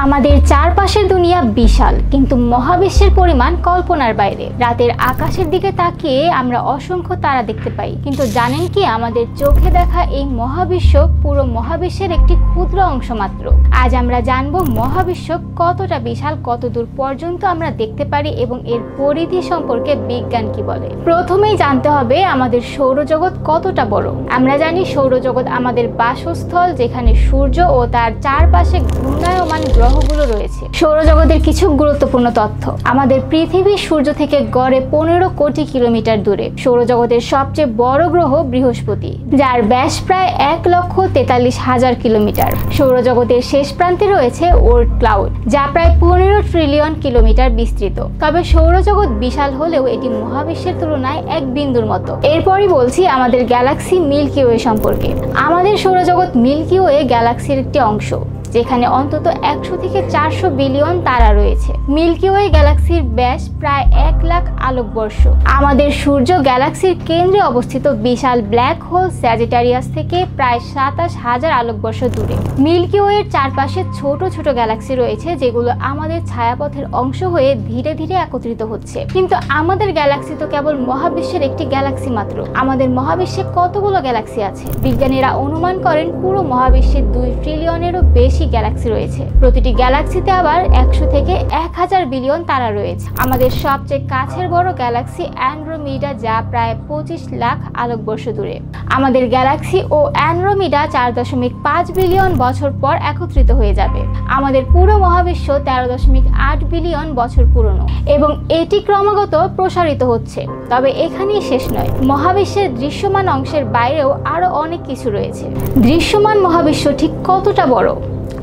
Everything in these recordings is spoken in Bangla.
আমাদের চারপাশের দুনিয়া বিশাল, কিন্তু মহাবিশ্বের পরিমাণ কল্পনার বাইরে। রাতের আকাশের দিকে তাকিয়ে আমরা অসংখ্য তারা দেখতে পাই, কিন্তু জানেন কি আমাদের চোখে দেখা এই মহাবিশ্ব পুরো মহাবিশ্বের একটি ক্ষুদ্র অংশ মাত্র। আজ আমরা জানব মহাবিশ্ব কতটা বিশাল, কতদূর পর্যন্ত আমরা দেখতে পারি এবং এর পরিধি সম্পর্কে বিজ্ঞান কি বলে। প্রথমেই জানতে হবে আমাদের সৌরজগৎ কতটা বড়। আমরা জানি সৌরজগৎ আমাদের বাসস্থল, যেখানে সূর্য ও তার চারপাশে ঘূর্ণায়মান গ্রহগুলো রয়েছে। সৌরজগতের কিছু গুরুত্বপূর্ণ তথ্য। আমাদের পৃথিবী সূর্য থেকে গড়ে 15 কোটি কিলোমিটার দূরে। সৌরজগতের সবচেয়ে বড় গ্রহ বৃহস্পতি, যার ব্যাস প্রায় 1,43,000 কিলোমিটার। সৌরজগতের শেষ প্রান্তে রয়েছে ওর্ট ক্লাউড, যা প্রায় 15 ট্রিলিয়ন কিলোমিটার বিস্তৃত। তবে সৌরজগৎ বিশাল হলেও এটি মহাবিশ্বের তুলনায় এক বিন্দুর মতো। এরপরই বলছি আমাদের গ্যালাক্সি মিল্কি ওয়ে সম্পর্কে। আমাদের সৌরজগৎ মিল্কি ওয়ে গ্যালাক্সির একটি অংশ, যেখানে অন্তত 100 থেকে 400 বিলিয়ন তারা রয়েছে। মিল্কি ওয়ে গ্যালাক্সির ব্যাস প্রায় 1 লাখ আলোকবর্ষ। আমাদের সূর্য গ্যালাক্সির কেন্দ্রে অবস্থিত বিশাল ব্ল্যাক হোল স্যাজিটারিয়াস থেকে প্রায় 27,000 আলোকবর্ষ দূরে। মিল্কি ওয়ের চারপাশে ছোট ছোট গ্যালাক্সি রয়েছে, যেগুলো আমাদের ছায়াপথের অংশ হয়ে ধীরে ধীরে একত্রিত হচ্ছে। কিন্তু আমাদের গ্যালাক্সি তো কেবল মহাবিশ্বের একটি গ্যালাক্সি মাত্র। আমাদের মহাবিশ্বে কতগুলো গ্যালাক্সি আছে? বিজ্ঞানীরা অনুমান করেন পুরো মহাবিশ্বে 2 ট্রিলিয়নেরও বেশি গ্যালাক্সি রয়েছে। প্রতিটি গ্যালাক্সিতে আবার 100 থেকে 1000 বিলিয়ন তারা রয়েছে। আমাদের সবচেয়ে কাছের বড় গ্যালাক্সি অ্যান্ড্রোমিডা, যা প্রায় 25 লাখ আলোকবর্ষ দূরে। আমাদের গ্যালাক্সি ও অ্যান্ড্রোমিডা 4.5 বিলিয়ন বছর পর একত্রিত হয়ে যাবে। আমাদের পুরো মহাবিশ্ব 13.8 বিলিয়ন বছর পুরনো এবং এটি ক্রমাগত প্রসারিত হচ্ছে। তবে এখানেই শেষ নয়, মহাবিশ্বের দৃশ্যমান অংশের বাইরেও আরো অনেক কিছু রয়েছে। দৃশ্যমান মহাবিশ্ব ঠিক কতটা বড়?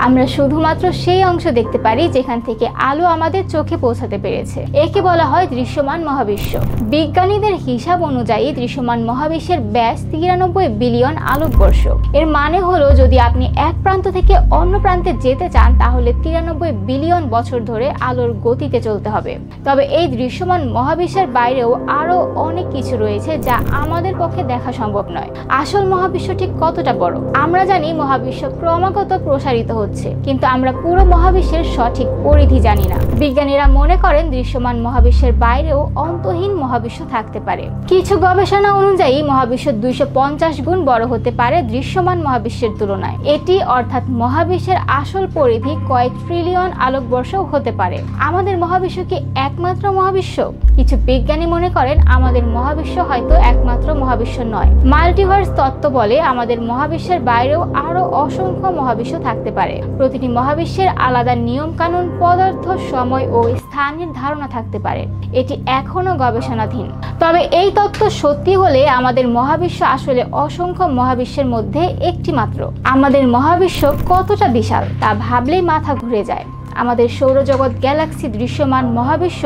আমরা শুধুমাত্র সেই অংশ দেখতে পারি যেখান থেকে আলো আমাদের চোখে পৌঁছাতে পেরেছে। একে বলা হয় দৃশ্যমান মহাবিশ্ব। বিজ্ঞানীদের হিসাব অনুযায়ী দৃশ্যমান মহাবিশ্বের ব্যাস 93 বিলিয়ন আলোকবর্ষ। এর মানে হলো যদি আপনি এক প্রান্ত থেকে অন্য প্রান্তে যেতে চান, তাহলে 93 বিলিয়ন বছর ধরে আলোর গতিতে চলতে হবে। তবে এই দৃশ্যমান মহাবিশ্বের বাইরেও আরো অনেক কিছু রয়েছে যা আমাদের পক্ষে দেখা সম্ভব নয়। আসল মহাবিশ্ব ঠিক কতটা বড়? আমরা জানি মহাবিশ্ব ক্রমাগত প্রসারিত হচ্ছে, কিন্তু আমরা পুরো মহাবিশ্বের সঠিক পরিধি জানি না। বিজ্ঞানীরা মনে করেন দৃশ্যমান মহাবিশ্বের বাইরেও অন্তহীন মহাবিশ্ব থাকতে পারে। কিছু গবেষণা অনুযায়ী মহাবিশ্ব 250 গুণ বড় হতে পারে দৃশ্যমান মহাবিশ্বের তুলনায়। এটি অর্থাৎ মহাবিশ্বের আসল পরিধি কয়েক ট্রিলিয়ন আলোকবর্ষ হতে পারে। আমাদের মহাবিশ্ব কি একমাত্র মহাবিশ্ব? কিছু বিজ্ঞানী মনে করেন আমাদের মহাবিশ্ব হয়তো একমাত্র মহাবিশ্ব নয়। মাল্টিভার্স তত্ত্ব বলে আমাদের মহাবিশ্বের বাইরেও আরো অসংখ্য মহাবিশ্ব থাকতে পারে। প্রতিটি মহাবিশ্বের আলাদা নিয়ম কানুন, পদার্থ, সময় ও স্থানের ধারণা থাকতে পারে। এটি এখনো গবেষণাধীন। তবে এই তত্ত্ব সত্যি হলে আমাদের মহাবিশ্ব আসলে অসংখ্য মহাবিশ্বের মধ্যে একটি মাত্র। আমাদের মহাবিশ্ব কতটা বিশাল তা ভাবলেই মাথা ঘুরে যায়। আমাদের সৌরজগৎ, গ্যালাক্সি, দৃশ্যমান মহাবিশ্ব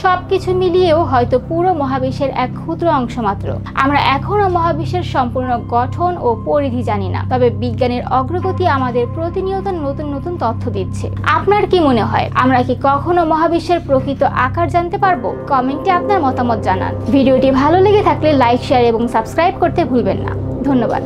সবকিছু মিলিয়েও হয়তো পুরো মহাবিশ্বের এক ক্ষুদ্র অংশ মাত্র। আমরা এখনো মহাবিশ্বের সম্পূর্ণ গঠন ও পরিধি জানি না। তবে বিজ্ঞানের অগ্রগতি আমাদের প্রতিনিয়ত নতুন নতুন তথ্য দিচ্ছে। আপনার কি মনে হয়, আমরা কি কখনো মহাবিশ্বের প্রকৃত আকার জানতে পারবো? কমেন্টে আপনার মতামত জানান। ভিডিওটি ভালো লেগে থাকলে লাইক, শেয়ার এবং সাবস্ক্রাইব করতে ভুলবেন না। ধন্যবাদ।